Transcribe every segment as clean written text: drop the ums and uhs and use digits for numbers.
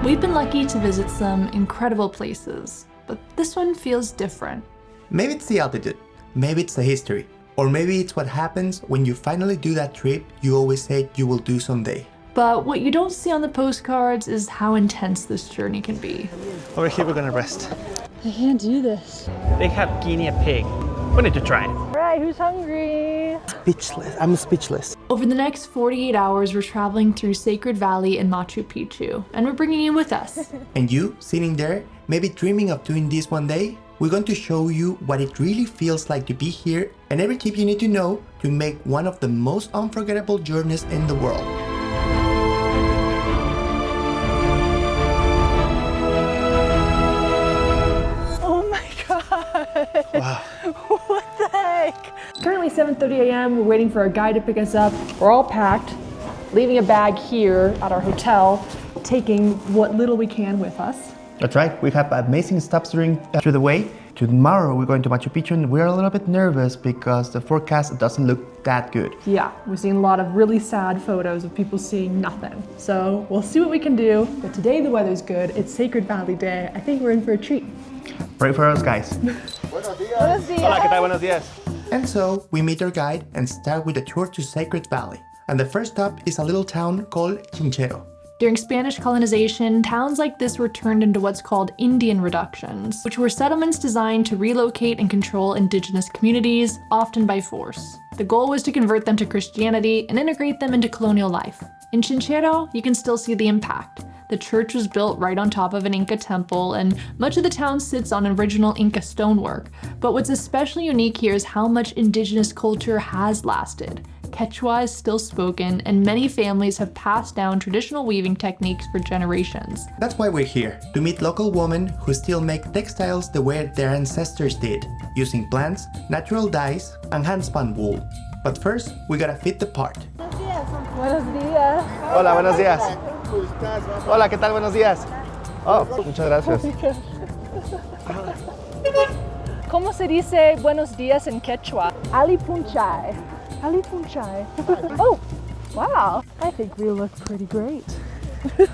We've been lucky to visit some incredible places, but this one feels different. Maybe it's the altitude, maybe it's the history, or maybe it's what happens when you finally do that trip you always said you will do someday. But what you don't see on the postcards is how intense this journey can be. Over here we're gonna rest. I can't do this. They have guinea pig. We need to try it. Right, who's hungry? Speechless. I'm speechless. Over the next 48 hours, we're traveling through Sacred Valley and Machu Picchu, and we're bringing you with us. And you, sitting there, maybe dreaming of doing this one day? We're going to show you what it really feels like to be here and every tip you need to know to make one of the most unforgettable journeys in the world. Oh my god! Wow. What the heck? Currently 7:30 a.m. We're waiting for a guide to pick us up. We're all packed, leaving a bag here at our hotel, taking what little we can with us. That's right, we have amazing stops through the way. Tomorrow we're going to Machu Picchu and we're a little bit nervous because the forecast doesn't look that good. Yeah, we've seen a lot of really sad photos of people seeing nothing. So we'll see what we can do. But today the weather's good. It's Sacred Valley Day. I think we're in for a treat. Pray for us, guys. Buenos dias. Hola, ¿qué tal? Buenos días. And so we meet our guide and start with a tour to Sacred Valley. And the first stop is a little town called Chinchero. During Spanish colonization, towns like this were turned into what's called Indian reductions, which were settlements designed to relocate and control indigenous communities, often by force. The goal was to convert them to Christianity and integrate them into colonial life. In Chinchero, you can still see the impact. The church was built right on top of an Inca temple, and much of the town sits on original Inca stonework. But what's especially unique here is how much indigenous culture has lasted. Quechua is still spoken, and many families have passed down traditional weaving techniques for generations. That's why we're here, to meet local women who still make textiles the way their ancestors did, using plants, natural dyes, and hand-spun wool. But first, we gotta fit the part. Buenos dias. Hola, buenos días. Hola, ¿qué tal? Buenos días. Oh, muchas gracias. ¿Cómo se dice buenos días en Quechua? Ali punchai. Ali punchai. Oh, wow. I think we look pretty great.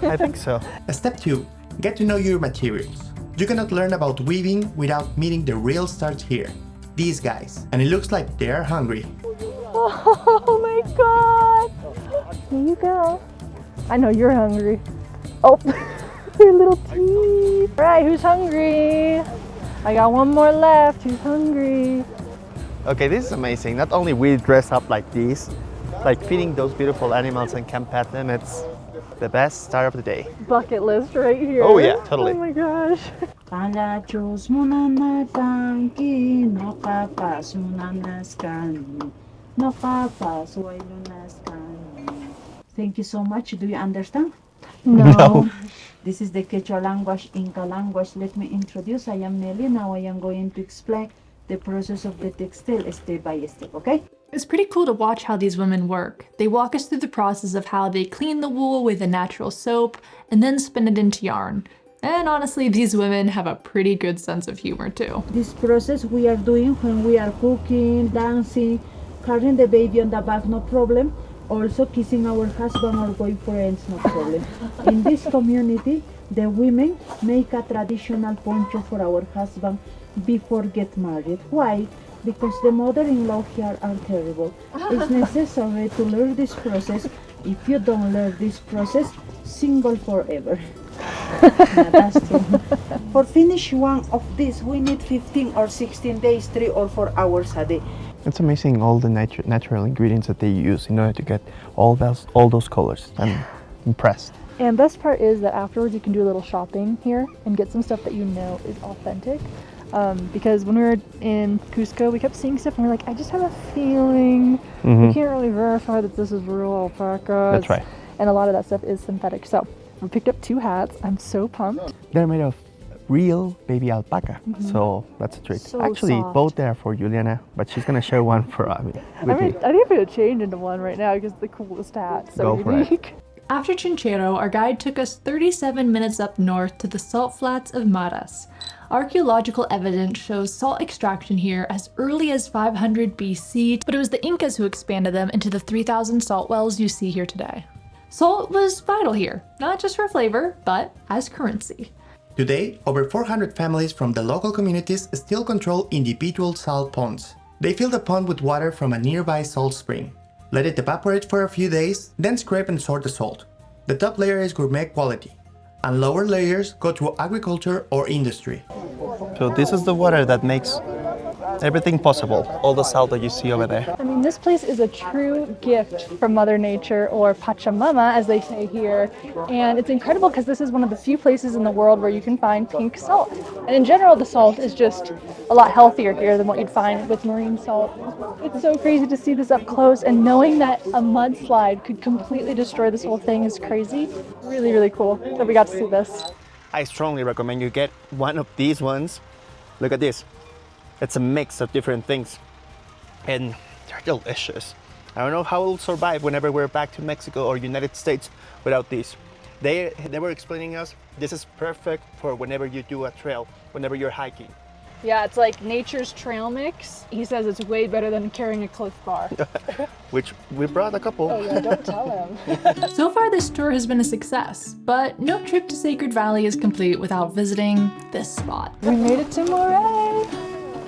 I think so. Step 2. Get to know your materials. You cannot learn about weaving without meeting the real stars here, these guys. And it looks like they're hungry. Oh my god. Here you go. I know you're hungry. Oh, your little teeth. Right, who's hungry? I got one more left. Who's hungry? Okay, this is amazing. Not only we dress up like this, like feeding those beautiful animals and can pet them, it's the best start of the day. Bucket list right here. Oh yeah, totally. Oh my gosh. Thank you so much. Do you understand? No. This is the Quechua language, Inca language. Let me introduce. I am Nelly. Now I am going to explain the process of the textile step by step, okay? It's pretty cool to watch how these women work. They walk us through the process of how they clean the wool with a natural soap and then spin it into yarn. And honestly, these women have a pretty good sense of humor too. This process we are doing when we are cooking, dancing, carrying the baby on the back, no problem. Also kissing our husband or boyfriends, no problem. In this community, the women make a traditional poncho for our husband before get married. Why? Because the mother-in-law here are terrible. It's necessary to learn this process. If you don't learn this process, single forever. Yeah, that's true. For finish one of this, we need 15 or 16 days, 3 or 4 hours a day. It's amazing all the natural ingredients that they use in order to get all those colors. I'm impressed. And best part is that afterwards you can do a little shopping here and get some stuff that you know is authentic. Because when we were in Cusco, we kept seeing stuff and we're like, I just have a feeling. We can't really verify that this is real alpaca. That's right. And a lot of that stuff is synthetic. So we picked up 2 hats. I'm so pumped. They're made of real baby alpaca, so that's a treat. So actually, soft. both there for Juliana, but she's gonna share one for me. I think I'm gonna change into one right now because it's the coolest hat. So Go for it. unique. After Chinchero, our guide took us 37 minutes up north to the salt flats of Maras. Archaeological evidence shows salt extraction here as early as 500 BC, but it was the Incas who expanded them into the 3,000 salt wells you see here today. Salt was vital here, not just for flavor, but as currency. Today, over 400 families from the local communities still control individual salt ponds. They fill the pond with water from a nearby salt spring. Let it evaporate for a few days, then scrape and sort the salt. The top layer is gourmet quality, and lower layers go to agriculture or industry. So this is the water that makes everything possible. All the salt that you see over there. I mean, this place is a true gift from Mother Nature, or Pachamama, as they say here. And it's incredible because this is one of the few places in the world where you can find pink salt. And in general, the salt is just a lot healthier here than what you'd find with marine salt. It's so crazy to see this up close, and knowing that a mudslide could completely destroy this whole thing is crazy. Really, really cool that we got to see this. I strongly recommend you get one of these ones. Look at this. It's a mix of different things, and they're delicious. I don't know how we'll survive whenever we're back to Mexico or United States without these. They were explaining us this is perfect for whenever you do a trail, whenever you're hiking. Yeah, it's like nature's trail mix. He says it's way better than carrying a Cliff Bar. Which we brought a couple. Oh yeah, don't tell him. So far, this tour has been a success, but no trip to Sacred Valley is complete without visiting this spot. We made it to Moray.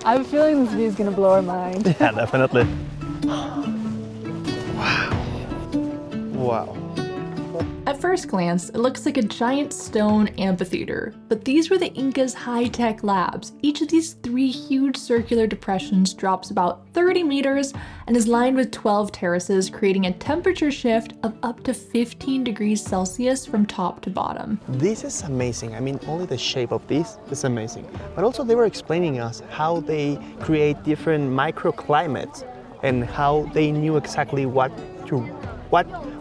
I have a feeling this view is gonna blow our mind. Yeah, definitely. Wow. Wow. At first glance, it looks like a giant stone amphitheater, but these were the Incas' high-tech labs. Each of these 3 huge circular depressions drops about 30 meters and is lined with 12 terraces, creating a temperature shift of up to 15 degrees Celsius from top to bottom. This is amazing. I mean, only the shape of this is amazing. But also they were explaining us how they create different microclimates and how they knew exactly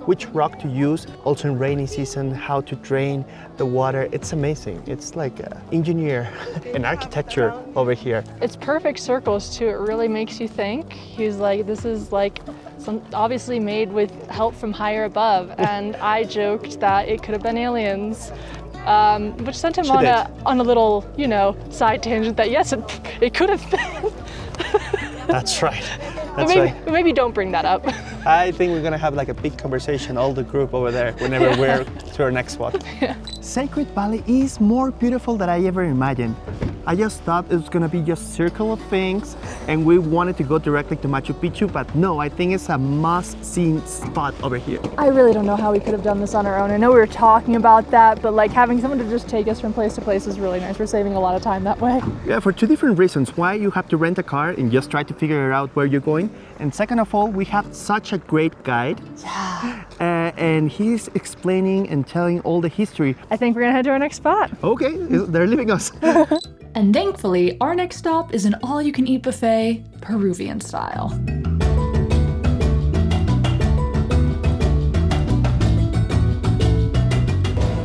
which rock to use, also in rainy season, how to drain the water. It's amazing. It's like engineer and architecture over here. It's perfect circles too. It really makes you think. He's like, this is like obviously made with help from higher above. And I joked that it could have been aliens. Which sent him on a little, side tangent that yes, it could have been. That's right. But maybe don't bring that up. I think we're gonna have like a big conversation, all the group over there, whenever we're to our next spot. Yeah. Sacred Valley is more beautiful than I ever imagined. I just thought it was gonna be just circle of things and we wanted to go directly to Machu Picchu, but no, I think it's a must-see spot over here. I really don't know how we could have done this on our own. I know we were talking about that, but like having someone to just take us from place to place is really nice. We're saving a lot of time that way. Yeah, for 2 different reasons. Why you have to rent a car and just try to figure out where you're going. And second of all, we have such a great guide. Yeah. And he's explaining and telling all the history. I think we're gonna head to our next spot. Okay, they're leaving us. And thankfully, our next stop is an all-you-can-eat buffet, Peruvian style.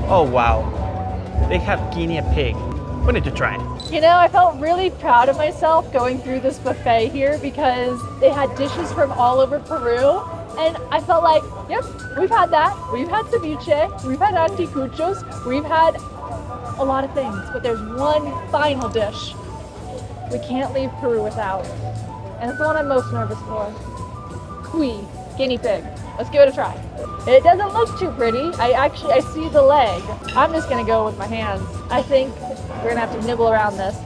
Oh wow, they have guinea pig. We need to try it. I felt really proud of myself going through this buffet here because they had dishes from all over Peru. And I felt like, yep, we've had that. We've had ceviche, we've had anticuchos, we've had a lot of things, but there's one final dish we can't leave Peru without. And it's the one I'm most nervous for. Cuy, guinea pig. Let's give it a try. It doesn't look too pretty. I see the leg. I'm just gonna go with my hands. I think we're gonna have to nibble around this.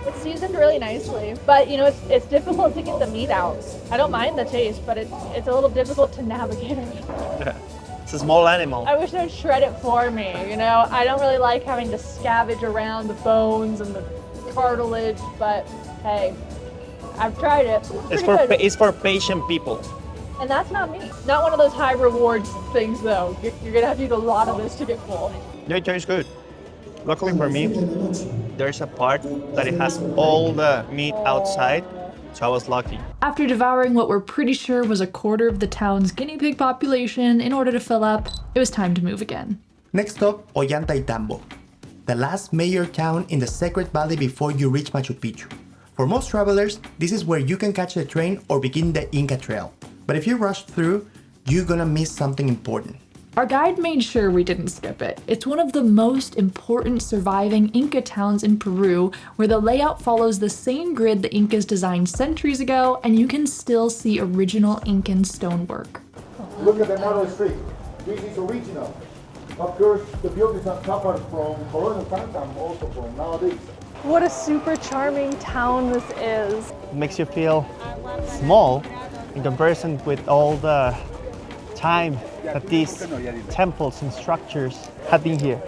It's seasoned really nicely, but it's difficult to get the meat out. I don't mind the taste, but it's a little difficult to navigate around. It's a small animal. I wish they'd shred it for me, I don't really like having to scavenge around the bones and the cartilage, but hey, I've tried it. It's for patient people. And that's not me. Not one of those high rewards things though. You're gonna have to eat a lot of this to get full. Yeah, it tastes good. Luckily for me, there's a part that it has all the meat outside, so I was lucky. After devouring what we're pretty sure was a quarter of the town's guinea pig population in order to fill up, it was time to move again. Next stop, Ollantaytambo, the last major town in the Sacred Valley before you reach Machu Picchu. For most travelers, this is where you can catch the train or begin the Inca Trail. But if you rush through, you're gonna miss something important. Our guide made sure we didn't skip it. It's one of the most important surviving Inca towns in Peru, where the layout follows the same grid the Incas designed centuries ago, and you can still see original Incan stonework. Look at the narrow street. This is original. Of course, the buildings are covered from colonial times and also from nowadays. What a super charming town this is. It makes you feel small in comparison with all the time that these temples and structures have been here.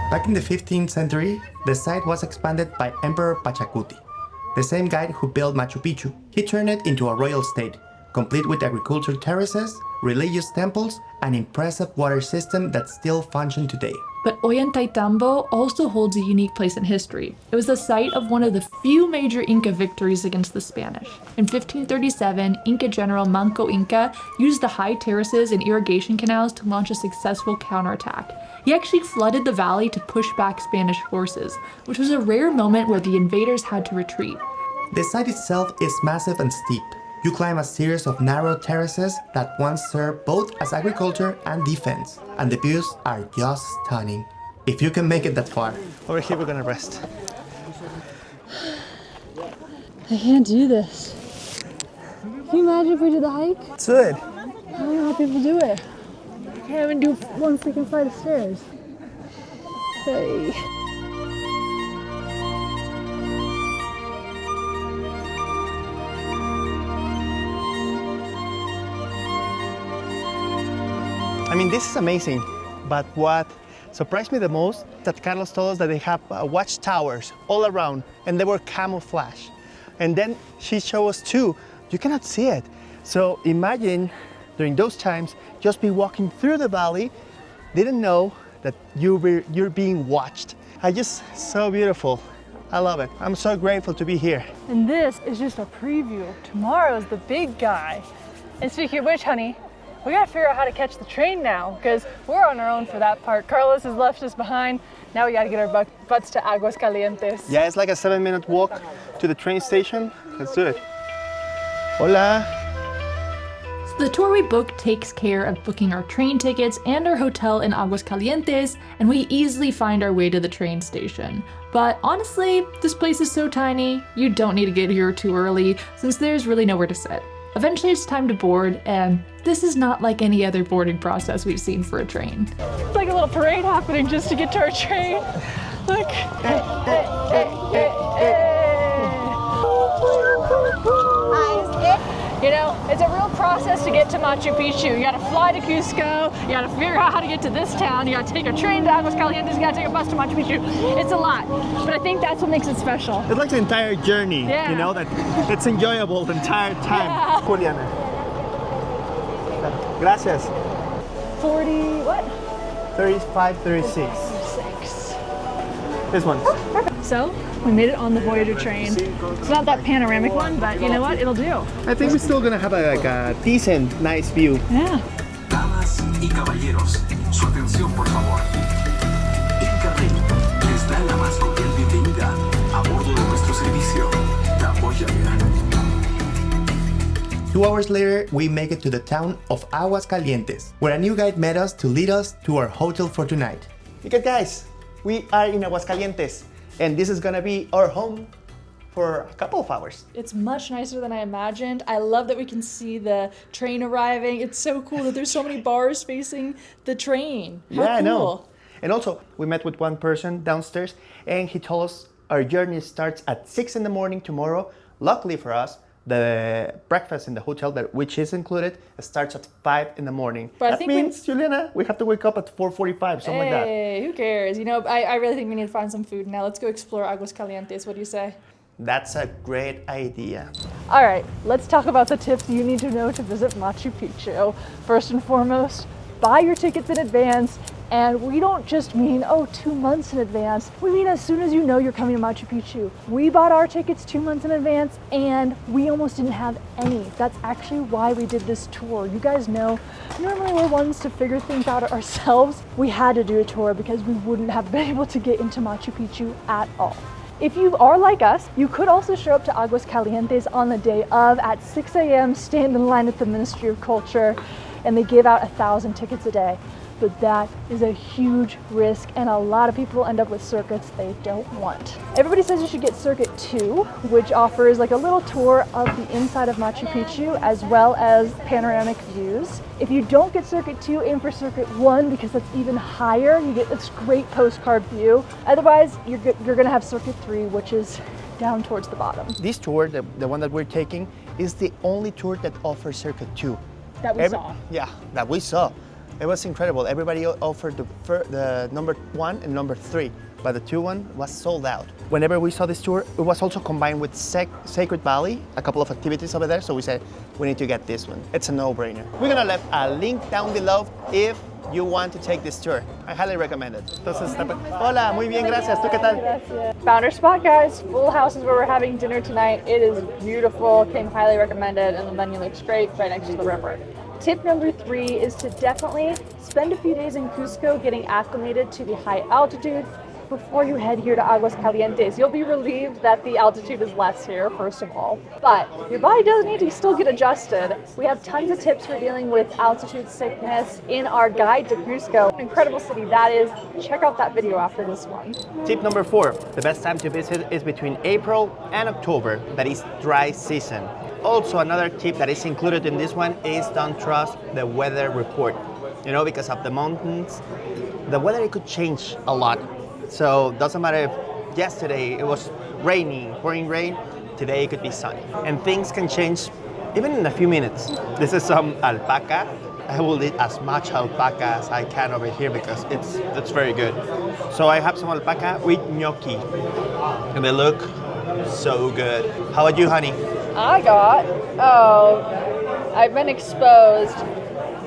Back in the 15th century, the site was expanded by Emperor Pachacuti, the same guy who built Machu Picchu. He turned it into a royal state, complete with agricultural terraces, religious temples, and impressive water system that still function today. But Ollantaytambo also holds a unique place in history. It was the site of one of the few major Inca victories against the Spanish. In 1537, Inca General Manco Inca used the high terraces and irrigation canals to launch a successful counterattack. He actually flooded the valley to push back Spanish forces, which was a rare moment where the invaders had to retreat. The site itself is massive and steep. You climb a series of narrow terraces that once served both as agriculture and defense, and the views are just stunning. If you can make it that far. Over here we're gonna rest. I can't do this. Can you imagine if we did the hike? Let's do it. I don't know how people do it. I can't even do one freaking flight of stairs. Hey. I mean, this is amazing, but what surprised me the most that Carlos told us that they have watchtowers all around and they were camouflage. And then she showed us too, you cannot see it. So imagine during those times, just be walking through the valley, didn't know that you're being watched. So beautiful. I love it. I'm so grateful to be here. And this is just a preview. Tomorrow's the big guy. And speaking of which, honey, we gotta figure out how to catch the train now, because we're on our own for that part. Carlos has left us behind. Now we gotta get our butts to Aguas Calientes. Yeah, it's like a 7-minute walk to the train station. Let's do it. Hola. So the tour we booked takes care of booking our train tickets and our hotel in Aguas Calientes, and we easily find our way to the train station. But honestly, this place is so tiny, you don't need to get here too early, since there's really nowhere to sit. Eventually it's time to board, and this is not like any other boarding process we've seen for a train. It's like a little parade happening just to get to our train. Look. You know, it's a real process to get to Machu Picchu. You gotta fly to Cusco, you gotta figure out how to get to this town, you gotta take a train to Aguas Calientes, you gotta take a bus to Machu Picchu. It's a lot, but I think that's what makes it special. It's like the entire journey, Yeah. you know, that it's enjoyable the entire time. Yeah. Juliana. Gracias. 40, what? 35, 36. 6. This one. So, we made it on the Voyager train. It's not that panoramic one, but you know what? It'll do. I think we're still gonna have a decent, nice view. Yeah. Damas y caballeros, su atención por favor. Itinerary les da la más cordial bienvenida a bordo de nuestro servicio, la Voyager. 2 hours later, we make it to the town of Aguas Calientes, where a new guide met us to lead us to our hotel for tonight. Okay guys, we are in Aguas Calientes, and this is gonna be our home for a couple of hours. It's much nicer than I imagined. I love that we can see the train arriving. It's so cool that there's so many bars facing the train. How Yeah, I know. cool. And also, we met with one person downstairs, and he told us our journey starts at 6 in the morning tomorrow. Luckily for us, the breakfast in the hotel, which is included, starts at 5 in the morning. But I that think means, Juliana, we have to wake up at 4:45, something like that. Hey, who cares? You know, I really think we need to find some food now. Let's go explore Aguas Calientes. What do you say? That's a great idea. All right, let's talk about the tips you need to know to visit Machu Picchu. First and foremost, buy your tickets in advance. And we don't just mean, 2 months in advance. We mean as soon as you know you're coming to Machu Picchu. We bought our tickets 2 months in advance and we almost didn't have any. That's actually why we did this tour. You guys know, normally we're ones to figure things out ourselves. We had to do a tour because we wouldn't have been able to get into Machu Picchu at all. If you are like us, you could also show up to Aguas Calientes on the day of at 6 a.m., stand in line at the Ministry of Culture, and they give out 1,000 tickets a day. but that is a huge risk, and a lot of people end up with circuits they don't want. Everybody says you should get Circuit 2, which offers like a little tour of the inside of Machu Picchu as well as panoramic views. If you don't get Circuit 2, aim for Circuit 1 because that's even higher. You get this great postcard view. Otherwise, you're gonna have Circuit 3, which is down towards the bottom. This tour, the one that we're taking, is the only tour that offers Circuit 2. That we saw. Yeah, that we saw. It was incredible. Everybody offered the number 1 and number 3, but the 2 one was sold out. Whenever we saw this tour, it was also combined with Sacred Valley, a couple of activities over there, so we said, we need to get this one. It's a no-brainer. We're gonna leave a link down below if you want to take this tour. I highly recommend it. Entonces, hola, muy bien, gracias. ¿Tú qué tal? Found our spot, guys. Full House is where we're having dinner tonight. It is beautiful, came highly recommended, and the menu looks great right next to the river. Tip number 3 is to definitely spend a few days in Cusco getting acclimated to the high altitude before you head here to Aguas Calientes. You'll be relieved that the altitude is less here, first of all, but your body does need to still get adjusted. We have tons of tips for dealing with altitude sickness in our guide to Cusco. Incredible city that is. Check out that video after this one. Tip number 4, the best time to visit is between April and October, that is dry season. Also, another tip that is included in this one is don't trust the weather report. You know, because of the mountains, the weather it could change a lot. So doesn't matter if yesterday it was raining, pouring rain, today it could be sunny. And things can change even in a few minutes. This is some alpaca. I will eat as much alpaca as I can over here because it's very good. So I have some alpaca with gnocchi and they look so good. How about you, honey? I've been exposed.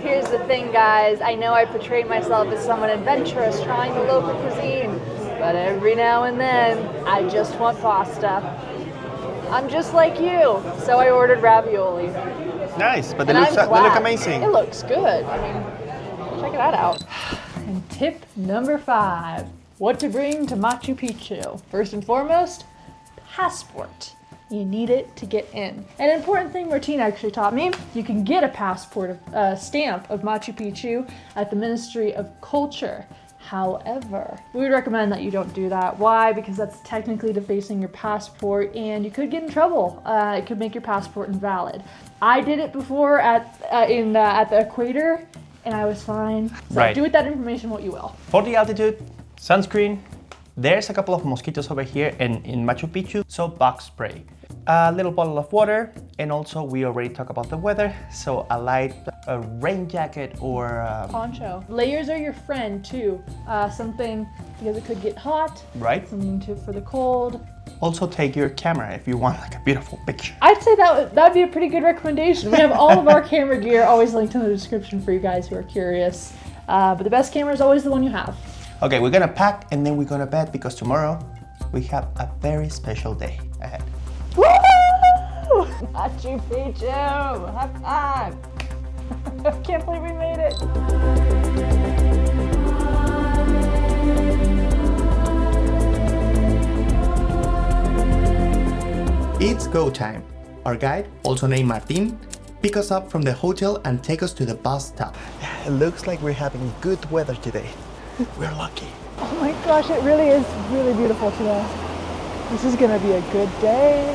Here's the thing, guys. I know I portrayed myself as someone adventurous trying the local cuisine, but every now and then, I just want pasta. I'm just like you, so I ordered ravioli. Nice, but they look amazing. It looks good. I mean, check that out. And tip number 5, what to bring to Machu Picchu. First and foremost, passport. You need it to get in. An important thing Martina actually taught me, you can get a passport, stamp of Machu Picchu at the Ministry of Culture. However, we would recommend that you don't do that. Why? Because that's technically defacing your passport and you could get in trouble. It could make your passport invalid. I did it before at the equator and I was fine. So do with that information what you will. For the altitude, sunscreen, there's a couple of mosquitoes over here in Machu Picchu, so bug spray. A little bottle of water, and also we already talked about the weather, so a light rain jacket or poncho. Layers are your friend too. Something because it could get hot. Right. Something for the cold. Also take your camera if you want like a beautiful picture. I'd say that'd be a pretty good recommendation. We have all of our camera gear always linked in the description for you guys who are curious. But the best camera is always the one you have. Okay, we're gonna pack and then we're gonna bed because tomorrow we have a very special day ahead. Woo! Machu Picchu! High five! I can't believe we made it. It's go time. Our guide, also named Martin, pick us up from the hotel and take us to the bus stop. It looks like we're having good weather today. We're lucky. Oh my gosh, it really is really beautiful today. This is gonna be a good day.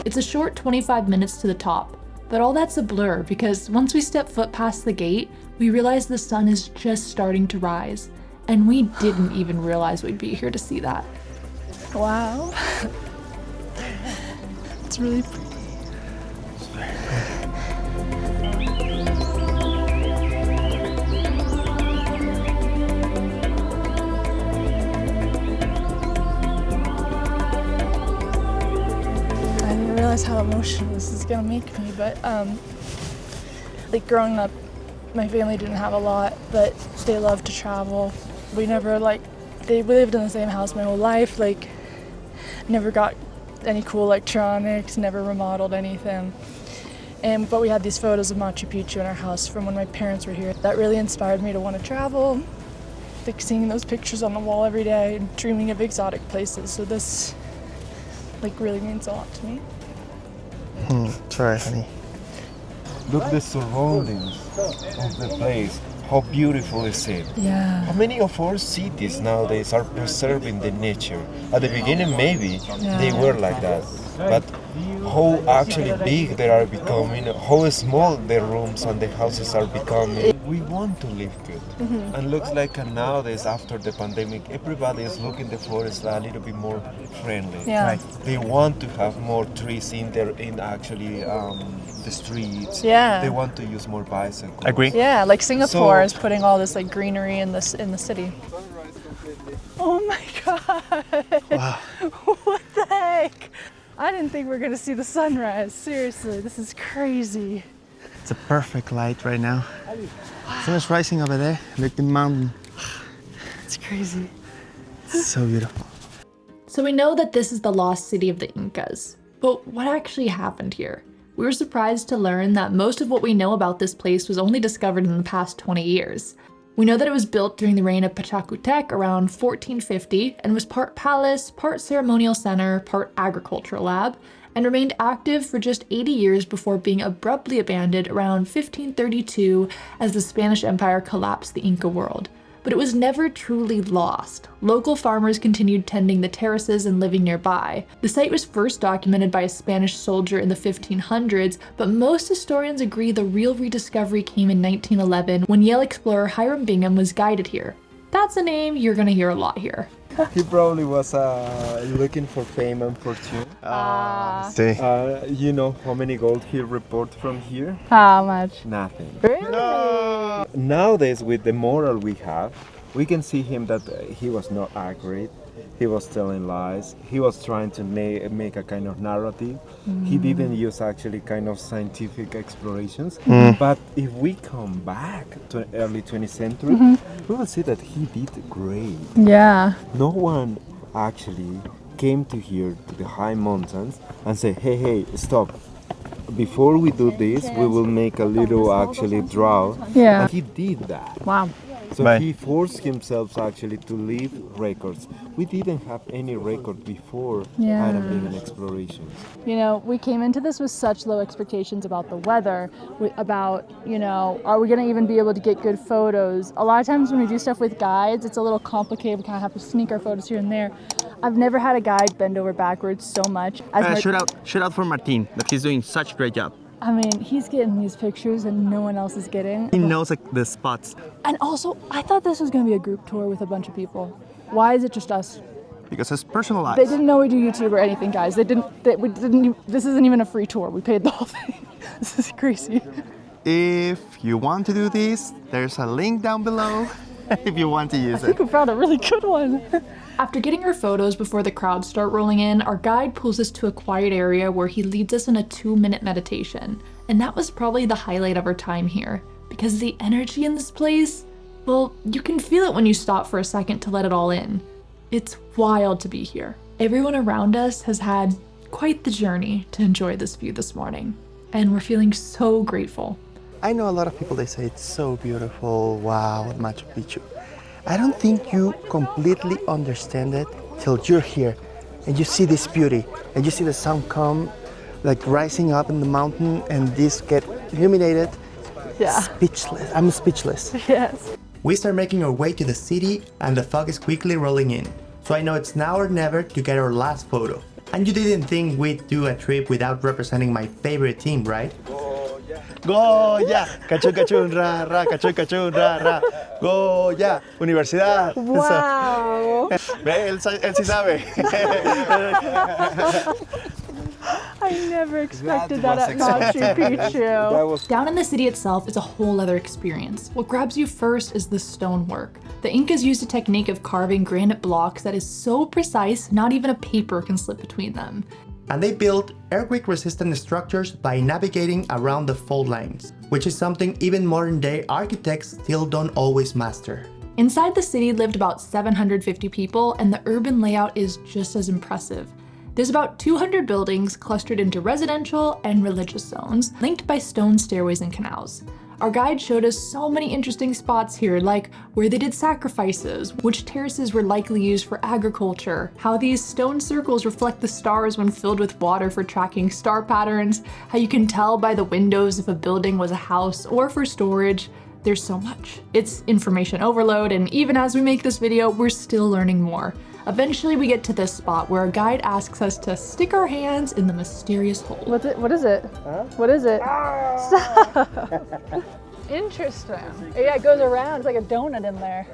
It's a short 25 minutes to the top, but all that's a blur because once we step foot past the gate, we realize the sun is just starting to rise, and we didn't even realize we'd be here to see that. Wow. It's really pretty. How emotional this is gonna make me, but like growing up, my family didn't have a lot, but they loved to travel. We never we lived in the same house my whole life, like never got any cool electronics, never remodeled anything. But we had these photos of Machu Picchu in our house from when my parents were here. That really inspired me to want to travel, like seeing those pictures on the wall every day and dreaming of exotic places. So this really means a lot to me. Sorry, honey. Look at the surroundings of the place. how beautiful is it? Yeah. How many of our cities nowadays are preserving the nature? At the beginning, maybe they were like that, but how actually big they are becoming, how small the rooms and the houses are becoming. We want to live good. And looks like nowadays, after the pandemic, everybody is looking the forest a little bit more friendly. Yeah. Right. They want to have more trees in actually the streets. Yeah. They want to use more bicycles. Agree. Yeah, like Singapore So- is putting all this like greenery in the city. Oh my god! Wow. What the heck? I didn't think we were gonna see the sunrise. Seriously, this is crazy. It's a perfect light right now. Sun is rising over there. Look at the mountain. It's crazy. It's so beautiful. So we know that this is the lost city of the Incas. But what actually happened here? We were surprised to learn that most of what we know about this place was only discovered in the past 20 years. We know that it was built during the reign of Pachacutec around 1450 and was part palace, part ceremonial center, part agricultural lab, and remained active for just 80 years before being abruptly abandoned around 1532 as the Spanish Empire collapsed the Inca world. But it was never truly lost. Local farmers continued tending the terraces and living nearby. The site was first documented by a Spanish soldier in the 1500s, but most historians agree the real rediscovery came in 1911 when Yale explorer Hiram Bingham was guided here. That's a name you're gonna hear a lot here. He probably was looking for fame and fortune. See. You know how many gold he reported from here? How much? Nothing. Really? Nowadays, with the moral we have, we can see him that he was not accurate. He was telling lies. He was trying to make a kind of narrative. He didn't use actually kind of scientific explorations. But if we come back to early 20th century, we will see that he did great. Yeah. No one actually came to here to the high mountains and said, hey, stop. Before we do this, we will make a little actually drought. Yeah. And he did that. Wow. So Right. he forced himself actually to leave records. We didn't have any record before Adam Bingham explorations. You know, we came into this with such low expectations about the weather, about, you know, are we going to even be able to get good photos? A lot of times when we do stuff with guides, it's a little complicated. We kind of have to sneak our photos here and there. I've never had a guide bend over backwards so much. Shout out for Martin, that he's doing such a great job. I mean, he's getting these pictures and no one else is getting. He knows like the spots. And also, I thought this was going to be a group tour with a bunch of people. Why is it just us? Because it's personalized. They didn't know we do YouTube or anything, guys. This isn't even a free tour. We paid the whole thing. This is crazy. If you want to do this, there's a link down below if you want to use I think it. we found a really good one. After getting our photos before the crowds start rolling in, our guide pulls us to a quiet area where he leads us in a 2-minute meditation. And that was probably the highlight of our time here, because the energy in this place, well, you can feel it when you stop for a second to let it all in. It's wild to be here. Everyone around us has had quite the journey to enjoy this view this morning, and we're feeling so grateful. I know a lot of people, they say it's so beautiful, wow, Machu Picchu. I don't think you completely understand it till you're here and you see this beauty and you see the sun come like rising up in the mountain and this get illuminated. Yeah. Speechless. I'm speechless. Yes. We start making our way to the city and the fog is quickly rolling in. So I know it's now or never to get our last photo. And you didn't think we'd do a trip without representing my favorite team, right? Goya, cachón, cachón, ra, ra, cachón, cachón, ra, ra. Goya, universidad. Wow. Ve, él sí sabe. I never expected that at Machu Picchu. Down in the city itself is a whole other experience. What grabs you first is the stonework. The Incas used a technique of carving granite blocks that is so precise, not even a paper can slip between them. And they built earthquake-resistant structures by navigating around the fault lines, which is something even modern-day architects still don't always master. Inside the city lived about 750 people, and the urban layout is just as impressive. There's about 200 buildings clustered into residential and religious zones, linked by stone stairways and canals. Our guide showed us so many interesting spots here, like where they did sacrifices, which terraces were likely used for agriculture, how these stone circles reflect the stars when filled with water for tracking star patterns, how you can tell by the windows if a building was a house or for storage. there's so much. It's information overload, and even as we make this video, we're still learning more. Eventually we get to this spot where a guide asks us to stick our hands in the mysterious hole. What's it? What is it? Huh? What is it? Stop! Interesting. Yeah, it goes around. It's like a donut in there.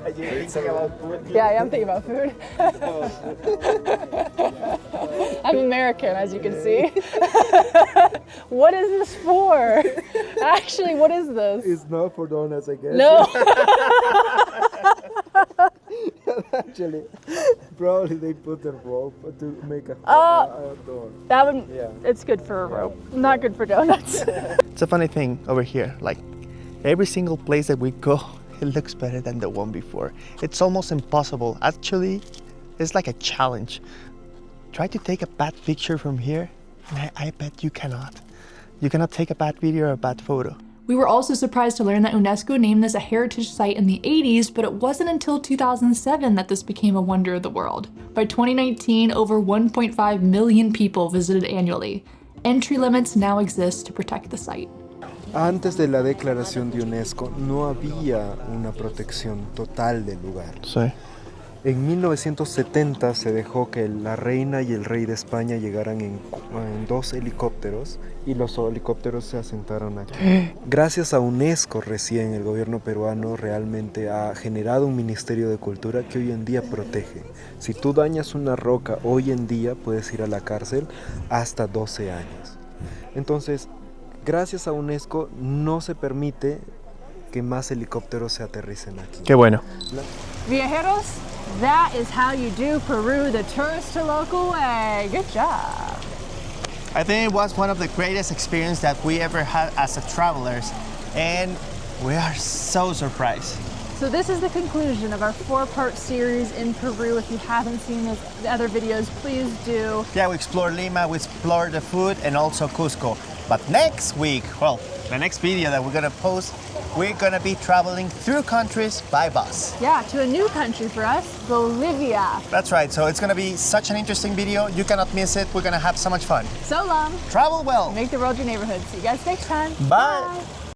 Are you thinking about food? Yeah, I am thinking about food. I'm American, as you can see. What is this for? Actually, what is this? It's not for donuts, I guess. No. Actually, probably they put a rope to make a door. That would, it's good for a rope, not good for donuts. It's a funny thing over here, like every single place that we go, it looks better than the one before. It's almost impossible. Actually, it's like a challenge. Try to take a bad picture from here, and I bet you cannot. You cannot take a bad video or a bad photo. We were also surprised to learn that UNESCO named this a heritage site in the 80s, but it wasn't until 2007 that this became a wonder of the world. By 2019, over 1.5 million people visited annually. Entry limits now exist to protect the site. Antes de la declaración de UNESCO no había una protección total del lugar. Sí. En 1970 se dejó que la reina y el rey de España llegaran en 2 helicópteros y los helicópteros se asentaron aquí. Gracias a UNESCO recién el gobierno peruano realmente ha generado un ministerio de cultura que hoy en día protege. Si tú dañas una roca hoy en día puedes ir a la cárcel hasta 12 años. Entonces, gracias a UNESCO no se permite que más helicópteros se aterricen aquí. Qué bueno. Viajeros, that is how you do Peru the tourist to local way. Good job. I think it was one of the greatest experiences that we ever had as travelers, and we are so surprised. So this is the conclusion of our 4-part series in Peru. If you haven't seen the other videos, please do. Yeah, we explored Lima, we explored the food, and also Cusco. But next week, well, the next video that we're gonna post, we're gonna be traveling through countries by bus. Yeah, to a new country for us, Bolivia. That's right, so it's gonna be such an interesting video. You cannot miss it. We're gonna have so much fun. So long. Travel well. Make the world your neighborhood. See you guys next time. Bye.